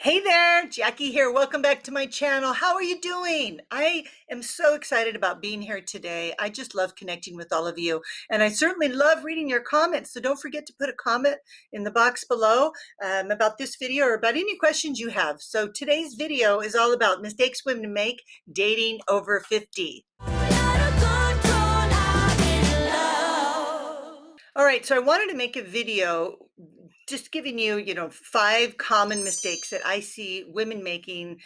Hey there, Jackie here. Welcome back to my channel. How are you doing? I am so excited about being here today. I just love connecting with all of you, and I certainly love reading your comments. So don't forget to put a comment in the box below about this video or about any questions you have. So today's video is all about mistakes women make dating over 50. All right, so I wanted to make a video just giving you, 5 common mistakes that I see women making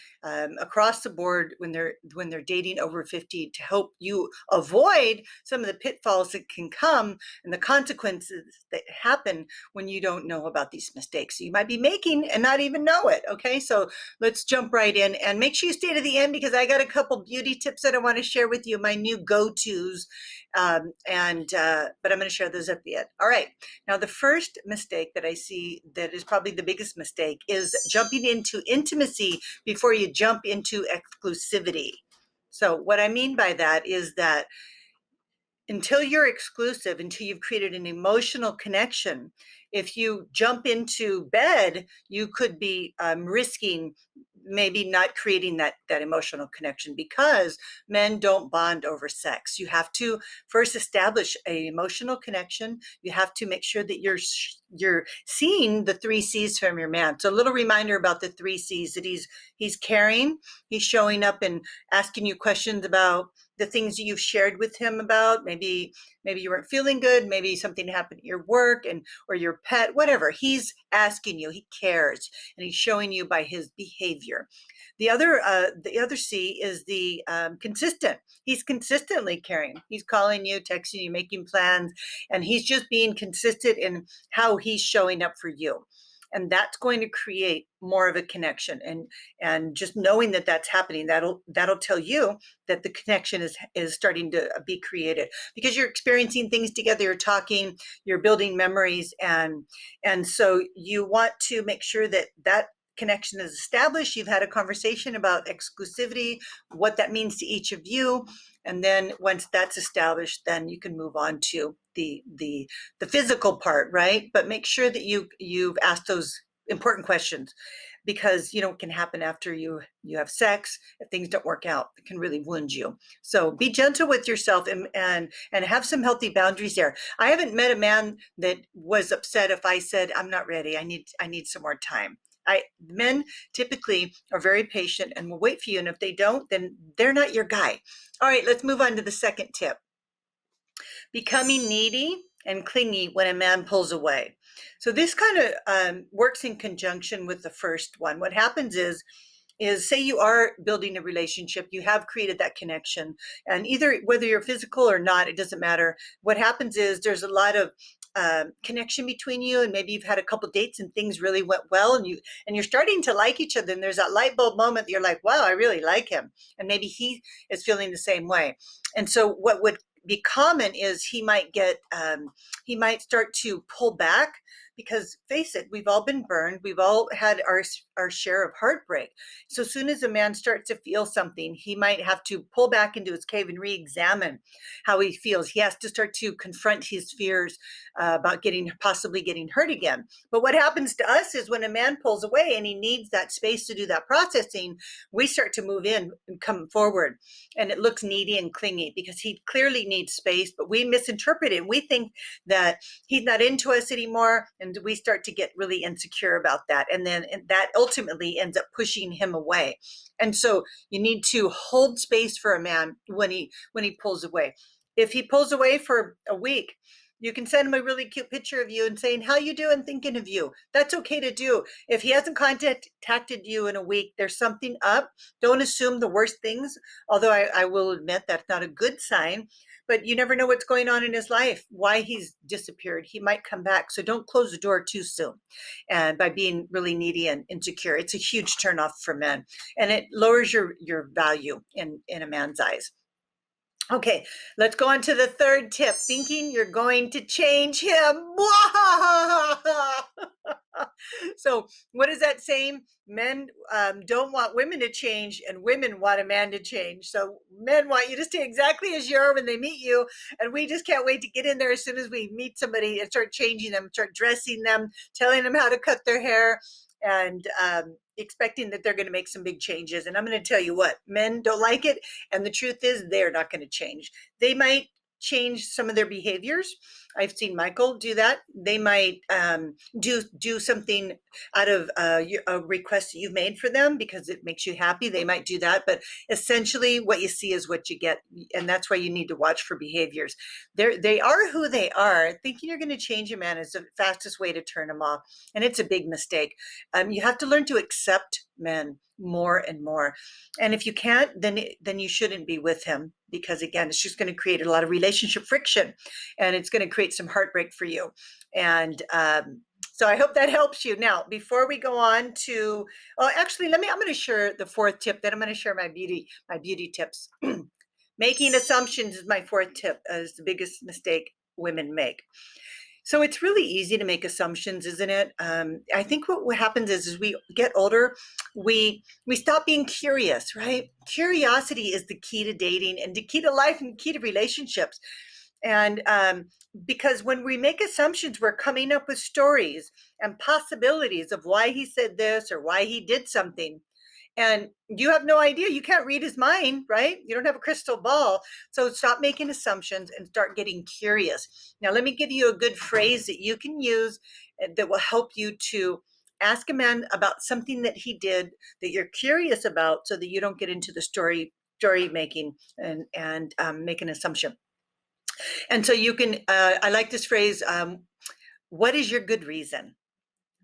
across the board when they're dating over 50 to help you avoid some of the pitfalls that can come and the consequences that happen when you don't know about these mistakes. So you might be making and not even know it. Okay, so let's jump right in and make sure you stay to the end because I got a couple beauty tips that I want to share with you, my new go-tos, but I'm going to share those at the end. All right. Now, the first mistake that I see that is probably the biggest mistake is jumping into intimacy before you jump into exclusivity. So what I mean by that is that until you're exclusive, until you've created an emotional connection, if you jump into bed, you could be risking maybe not creating that emotional connection because men don't bond over sex. You have to first establish an emotional connection. You have to make sure that you're seeing the 3 C's from your man. So a little reminder about the 3 C's: that he's caring, he's showing up and asking you questions about the things that you've shared with him about. Maybe you weren't feeling good, maybe something happened at your work or your pet, whatever. He's asking you, he cares, and he's showing you by his behavior. The other C is the consistent. He's consistently caring. He's calling you, texting you, making plans, and he's just being consistent in how he's showing up for you. And that's going to create more of a connection. And just knowing that that's happening, that'll tell you that the connection is starting to be created because you're experiencing things together, you're talking, you're building memories, and so you want to make sure that that connection is established. You've had a conversation about exclusivity, what that means to each of you, and then once that's established, then you can move on to the physical part, right? But make sure that you've asked those important questions, because it can happen after you have sex. If things don't work out, it can really wound you. So be gentle with yourself and have some healthy boundaries there. I haven't met a man that was upset if I said, I'm not ready, I need some more time. Men typically are very patient and will wait for you, and if they don't, then they're not your guy. All right, let's move on to the second tip: becoming needy and clingy when a man pulls away. So this kind of works in conjunction with the first one. What happens is say you are building a relationship, you have created that connection, and either whether you're physical or not, it doesn't matter. What happens is there's a lot of connection between you, and maybe you've had a couple dates and things really went well, and you're starting to like each other, and there's that light bulb moment that you're like, wow, I really like him, and maybe he is feeling the same way. And so what would be common is he might start to pull back, because face it, we've all been burned, we've all had our share of heartbreak. So as soon as a man starts to feel something, he might have to pull back into his cave and re-examine how he feels. He has to start to confront his fears about possibly getting hurt again. But what happens to us is when a man pulls away and he needs that space to do that processing, we start to move in and come forward, and it looks needy and clingy because he clearly needs space, but we misinterpret it. We think that he's not into us anymore, and we start to get really insecure about that, and that ultimately ends up pushing him away. And so you need to hold space for a man when he pulls away. If he pulls away for a week, you can send him a really cute picture of you and saying, how you doing, thinking of you. That's okay to do. If he hasn't contacted you in a week, there's something up. Don't assume the worst things, although I will admit that's not a good sign. But you never know what's going on in his life, why he's disappeared. He might come back. So don't close the door too soon. And by being really needy and insecure, it's a huge turnoff for men. And it lowers your value in a man's eyes. Okay, let's go on to the third tip: thinking you're going to change him. So what is that saying? Men don't want women to change, and women want a man to change. So men want you to stay exactly as you are when they meet you, and we just can't wait to get in there as soon as we meet somebody and start changing them, start dressing them, telling them how to cut their hair, and expecting that they're going to make some big changes. And I'm going to tell you what, men don't like it. And the truth is they're not going to change. They might change some of their behaviors. I've seen Michael do that. They might do something out of a request that you've made for them because it makes you happy. They might do that, but essentially what you see is what you get. And that's why you need to watch for behaviors. They are who they are. Thinking you're going to change a man is the fastest way to turn them off. And it's a big mistake. You have to learn to accept men more and more. And if you can't, then you shouldn't be with him, because again, it's just going to create a lot of relationship friction, and it's going to create some heartbreak for you. And so I hope that helps you. Now, before we go on to, oh, actually, I'm going to share the fourth tip. Then I'm going to share my beauty tips. Making assumptions is my fourth tip, is the biggest mistake women make. So it's really easy to make assumptions, isn't it? I think what happens is as we get older, we stop being curious, right? Curiosity is the key to dating and the key to life and the key to relationships. And because when we make assumptions, we're coming up with stories and possibilities of why he said this or why he did something. And you have no idea. You can't read his mind, right? You don't have a crystal ball. So stop making assumptions and start getting curious. Now, let me give you a good phrase that you can use that will help you to ask a man about something that he did that you're curious about, so that you don't get into the story making and make an assumption. And so you can, I like this phrase, what is your good reason?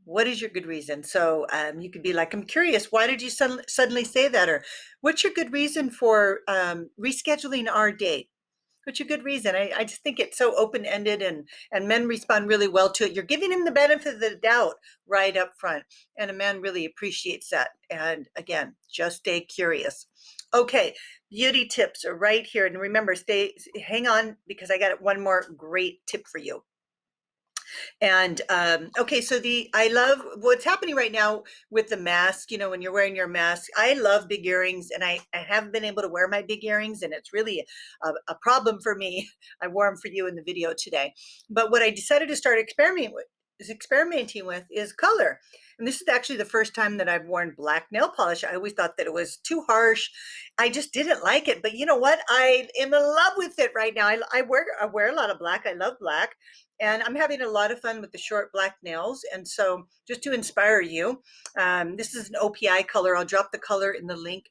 What is your good reason? So you could be like, I'm curious, why did you suddenly say that? Or what's your good reason for rescheduling our date? What's your good reason? I just think it's so open-ended, and men respond really well to it. You're giving him the benefit of the doubt right up front. And a man really appreciates that. And again, just stay curious. Okay, beauty tips are right here. And remember, hang on, because I got one more great tip for you. And okay, so I love what's happening right now with the mask. You know, when you're wearing your mask, I love big earrings, and I haven't been able to wear my big earrings, and it's really a problem for me. I wore them for you in the video today. But what I decided to start experimenting with is color. And this is actually the first time that I've worn black nail polish. I always thought that it was too harsh. I just didn't like it. But you know what? I am in love with it right now. I wear a lot of black. I love black. And I'm having a lot of fun with the short black nails. And so just to inspire you, this is an OPI color. I'll drop the color in the link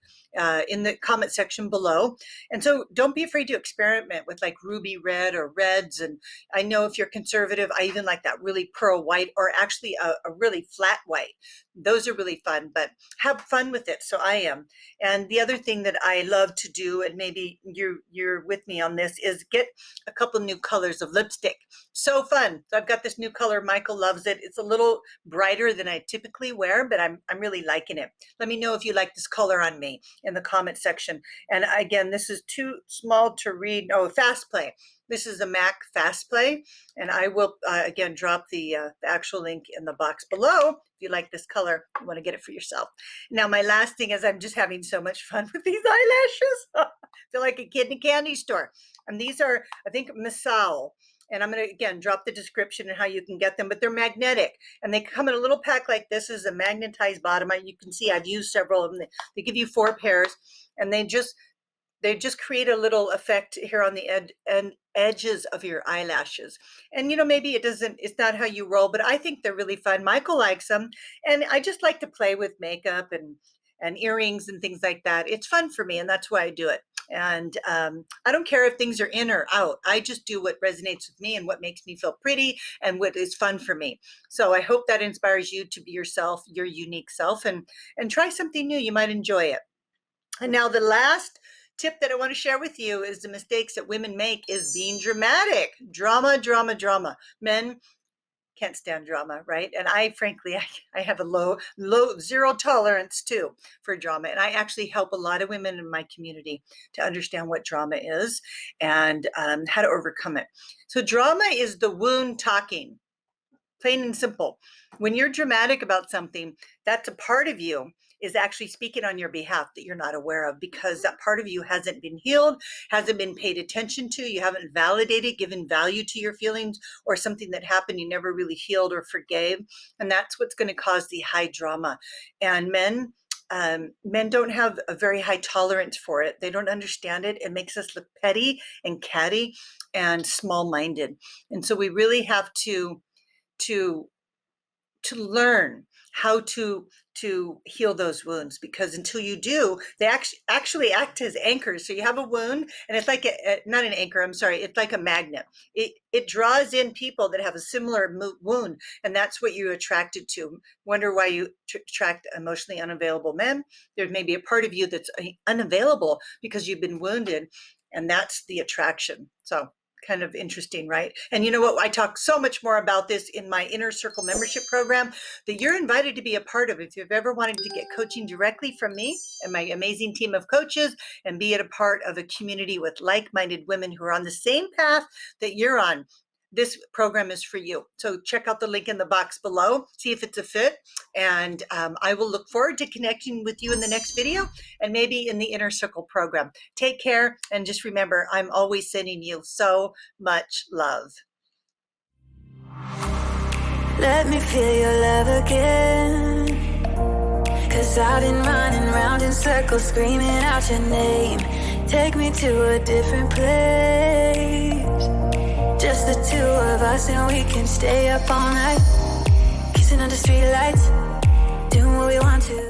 in the comment section below. And so don't be afraid to experiment with like ruby red or reds. And I know if you're conservative, I even like that really pearl white, or actually a really flat white. Those are really fun, but have fun with it. So I am. And the other thing that I love to do, and maybe you're with me on this, is get a couple new colors of lipstick. So fun. So I've got this new color. Michael loves it. It's a little brighter than I typically wear, but I'm really liking it. Let me know if you like this color on me in the comment section. And again, this is too small to read. Oh, Fast Play. This is a MAC Fast Play, and I will again drop the actual link in the box below. If you like this color, you want to get it for yourself. Now, my last thing is I'm just having so much fun with these eyelashes. I feel like a kid in a candy store. And these are, I think, VASSOUL. And I'm going to, again, drop the description and how you can get them, but they're magnetic. And they come in a little pack like this. Is a magnetized bottom. You can see I've used several of them. They give you 4 pairs, and they just create a little effect here on the edges of your eyelashes. And, you know, maybe it's not how you roll, but I think they're really fun. Michael likes them. And I just like to play with makeup and earrings and things like that. It's fun for me, and that's why I do it. And I don't care if things are in or out. I just do what resonates with me and what makes me feel pretty and what is fun for me. So I hope that inspires you to be yourself, your unique self, and try something new. You might enjoy it. And now the last tip that I want to share with you is the mistakes that women make is being dramatic. Drama, drama, drama. Men can't stand drama, right? And I, frankly, I have a low, zero tolerance too for drama. And I actually help a lot of women in my community to understand what drama is and how to overcome it. So drama is the wound talking. plain and simple. When you're dramatic about something, that's a part of you is actually speaking on your behalf that you're not aware of, because that part of you hasn't been healed, hasn't been paid attention to, you haven't validated, given value to your feelings, or something that happened you never really healed or forgave. And that's what's going to cause the high drama. And men don't have a very high tolerance for it. They don't understand it. It makes us look petty and catty and small-minded. And so we really have to learn how to heal those wounds, because until you do, they actually act as anchors. So you have a wound, and it's like not an anchor, I'm sorry, it's like a magnet. It draws in people that have a similar wound, and that's what you're attracted to. Wonder why you attract emotionally unavailable men? There may be a part of you that's unavailable because you've been wounded, and that's the attraction. So kind of interesting, right? And you know what? I talk so much more about this in my Inner Circle membership program that you're invited to be a part of. If you've ever wanted to get coaching directly from me and my amazing team of coaches and be a part of a community with like-minded women who are on the same path that you're on, this program is for you. So check out the link in the box below, see if it's a fit. And I will look forward to connecting with you in the next video and maybe in the Inner Circle program. Take care. And just remember, I'm always sending you so much love. Let me feel your love again, 'cause I've been running round in circles screaming out your name. Take me to a different place, just the two of us, and we can stay up all night, kissing under streetlights, doing what we want to.